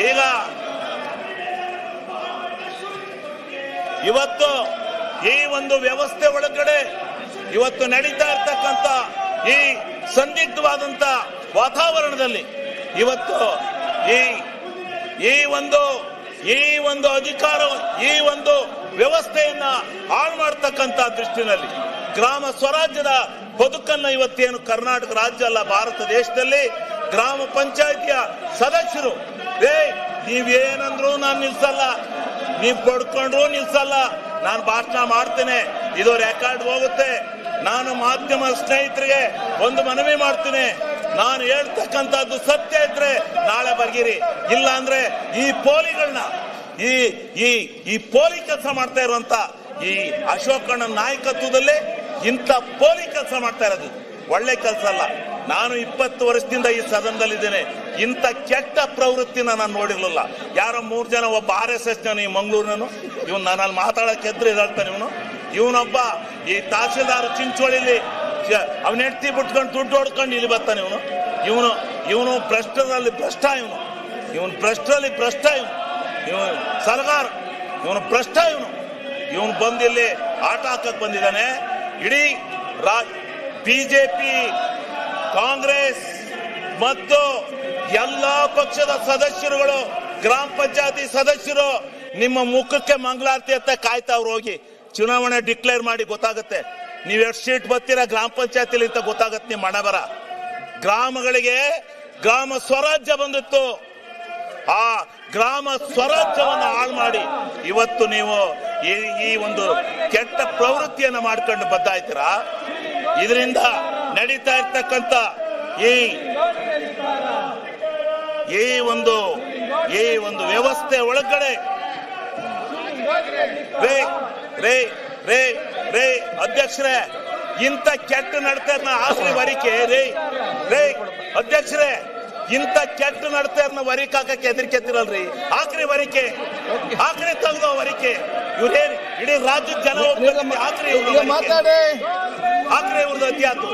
ಈಗ ಇವತ್ತು ಈ ಒಂದು ವ್ಯವಸ್ಥೆ ಒಳಗಡೆ ಇವತ್ತು ನಡೀತಾ ಇರ್ತಕ್ಕಂಥ ಈ ಸಂದಿಗ್ಧವಾದಂತ ವಾತಾವರಣದಲ್ಲಿ ಇವತ್ತು ಈ ಒಂದು ಅಧಿಕಾರ ಈ ಒಂದು ವ್ಯವಸ್ಥೆಯನ್ನ ಹಾಳು ಮಾಡತಕ್ಕಂತ ದೃಷ್ಟಿನಲ್ಲಿ ಗ್ರಾಮ ಸ್ವರಾಜ್ಯದ ಬದುಕನ್ನ ಇವತ್ತೇನು ಕರ್ನಾಟಕ ರಾಜ್ಯ ಅಲ್ಲ ಭಾರತ ದೇಶದಲ್ಲಿ ಗ್ರಾಮ ಪಂಚಾಯಿತಿಯ ಸದಸ್ಯರು ನೀವೇನಂದ್ರು ನಾನು ನಿಲ್ಸಲ್ಲ, ನೀವ್ ಪಡ್ಕೊಂಡ್ರು ನಿಲ್ಸಲ್ಲ, ನಾನು ಭಾಷಣ ಮಾಡ್ತೇನೆ, ಇದು ರೆಕಾರ್ಡ್ ಹೋಗುತ್ತೆ. ನಾನು ಮಾಧ್ಯಮ ಸ್ನೇಹಿತರಿಗೆ ಒಂದು ಮನವಿ ಮಾಡ್ತೀನಿ, ನಾನು ಹೇಳ್ತಕ್ಕಂಥದ್ದು ಸತ್ಯ ಇದ್ರೆ ನಾಳೆ ಬರ್ಗಿರಿ, ಇಲ್ಲ ಅಂದ್ರೆ ಈ ಪೋಲಿಗಳನ್ನ ಈ ಪೋಲಿ ಕೆಲಸ ಮಾಡ್ತಾ ಇರುವಂತ ಈ ಅಶೋಕಣ್ಣ ನಾಯಕತ್ವದಲ್ಲಿ ಇಂಥ ಪೋಲಿ ಕೆಲಸ ಮಾಡ್ತಾ ಇರೋದು ಒಳ್ಳೆ ಕೆಲಸ ಅಲ್ಲ. ನಾನು 20 ವರ್ಷದಿಂದ ಈ ಸದನದಲ್ಲಿದ್ದೇನೆ, ಇಂಥ ಕೆಟ್ಟ ಪ್ರವೃತ್ತಿನ ನಾನು ನೋಡಿರ್ಲಿಲ್ಲ. ಯಾರೋ 3 ಜನ, ಒಬ್ಬ RSS ಈ ಮಂಗಳೂರಿನನು, ಇವನು ನಾನಲ್ಲಿ ಮಾತಾಡಕ್ಕೆ ಎದ್ರು ಇದಾಳ್ತಾನೆ, ಇವನೊಬ್ಬ ಈ ತಹಸೀಲ್ದಾರ್ ಚಿಂಚೋಳಿಲಿ ಅವನ ಹೆಂಡತಿ ಬಿಟ್ಕೊಂಡು ದುಡ್ಡು ಹೊಡ್ಕೊಂಡು ಇಲ್ಲಿ ಬರ್ತಾನೆ. ಇವನು ಭ್ರಷ್ಟರಲ್ಲಿ ಭ್ರಷ್ಟ, ಇವನು ಭ್ರಷ್ಟರಲ್ಲಿ ಭ್ರಷ್ಟ, ಇವನು ಸಲಗಾರ, ಇವನು ಭ್ರಷ್ಟ, ಇವನು ಬಂದಿಲ್ಲಿ ಆಟ ಹಾಕಕ್ ಬಂದಿದ್ದಾನೆ. ಇಡೀ ಬಿಜೆಪಿ, ಕಾಂಗ್ರೆಸ್ ಮತ್ತು ಎಲ್ಲಾ ಪಕ್ಷದ ಸದಸ್ಯರುಗಳು, ಗ್ರಾಮ ಪಂಚಾಯತಿ ಸದಸ್ಯರು ನಿಮ್ಮ ಮುಖಕ್ಕೆ ಮಂಗಳಾರತಿ ಅಂತ ಕಾಯ್ತಾವ್ರು. ಹೋಗಿ ಚುನಾವಣೆ ಡಿಕ್ಲೇರ್ ಮಾಡಿ ಗೊತ್ತಾಗುತ್ತೆ ನೀವು ಎಷ್ಟು ಸೀಟ್ ಬರ್ತೀರಾ ಗ್ರಾಮ ಪಂಚಾಯತಿಲಿ ಅಂತ ಗೊತ್ತಾಗತ್ತೆ. ನಿಮ್ಮ ಹಣೆ ಬರ ಗ್ರಾಮಗಳಿಗೆ ಗ್ರಾಮ ಸ್ವರಾಜ್ಯ ಬಂದಿತ್ತು, ಆ ಗ್ರಾಮ ಸ್ವರಾಜ್ಯವನ್ನ ಹಾಳು ಮಾಡಿ ಇವತ್ತು ನೀವು ಈ ಒಂದು ಕೆಟ್ಟ ಪ್ರವೃತ್ತಿಯನ್ನ ಮಾಡ್ಕೊಂಡು ಬದ್ದಾಯ್ತೀರಾ. ಇದರಿಂದ ನಡೀತಾ ಇರ್ತಕ್ಕಂಥ ಈ ಒಂದು ವ್ಯವಸ್ಥೆ ಒಳಗಡೆ ರೇ ಅಧ್ಯಕ್ಷರೇ, ಇಂಥ ಕೆಟ್ಟ ನಡತೆಯನ್ನ ಆಕ್ರಿ ವರಿಕೆ ಅಧ್ಯಕ್ಷರೇ, ಇಂಥ ಕೆಟ್ಟ ನಡತೆಯನ್ನ ವರಿಕೆ ಹಾಕಕ್ಕೆ ಹೆದರಿಕೆತ್ತಿರಲ್ರಿ. ಆಕ್ರಿ ವರಿಕೆ, ಆಕ್ರಿ ತೆಗೆದೋ ವರಿಕೆ. ಇವ್ರೇನ್ ಇಡೀ ರಾಜ್ಯದ ಜನ ಆಕ್ರಿ ಇವ್ರದ್ದು ಅತ್ಯಾತು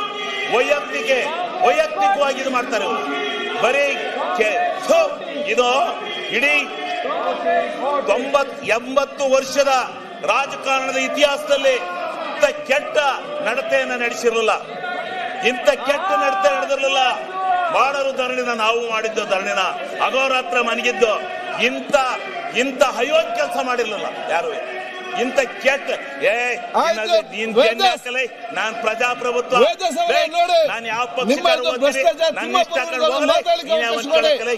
ವೈಯಕ್ತಿಕವಾಗಿ ಇದು ಮಾಡ್ತಾರೆ ಇವರು. ಬರೀ ಇದು ಇಡೀ 90-80 ವರ್ಷದ ರಾಜಕಾರಣದ ಇತಿಹಾಸದಲ್ಲಿ ಇಂಥ ಕೆಟ್ಟ ನಡತೆಯನ್ನ ನಡೆಸಿರಲಿಲ್ಲ, ಇಂಥ ಕೆಟ್ಟ ನಡತೆ ನಡೆದಿರಲಿಲ್ಲ. ಮಾಡೋರು ಧರಣಿನ, ನಾವು ಮಾಡಿದ್ದು ಧರಣಿನ, ಅಗೋರಾತ್ರ ಮನಗಿದ್ದು, ಇಂಥ ಅಯೋಗ್ಯ ಕೆಲಸ ಮಾಡಿರ್ಲಿಲ್ಲ ಯಾರು. ಇಂಥ ಕೆಟ್ಟ ನಾನ್ ಪ್ರಜಾಪ್ರಭುತ್ವ, ನಾನು ಯಾವ ಪಕ್ಷ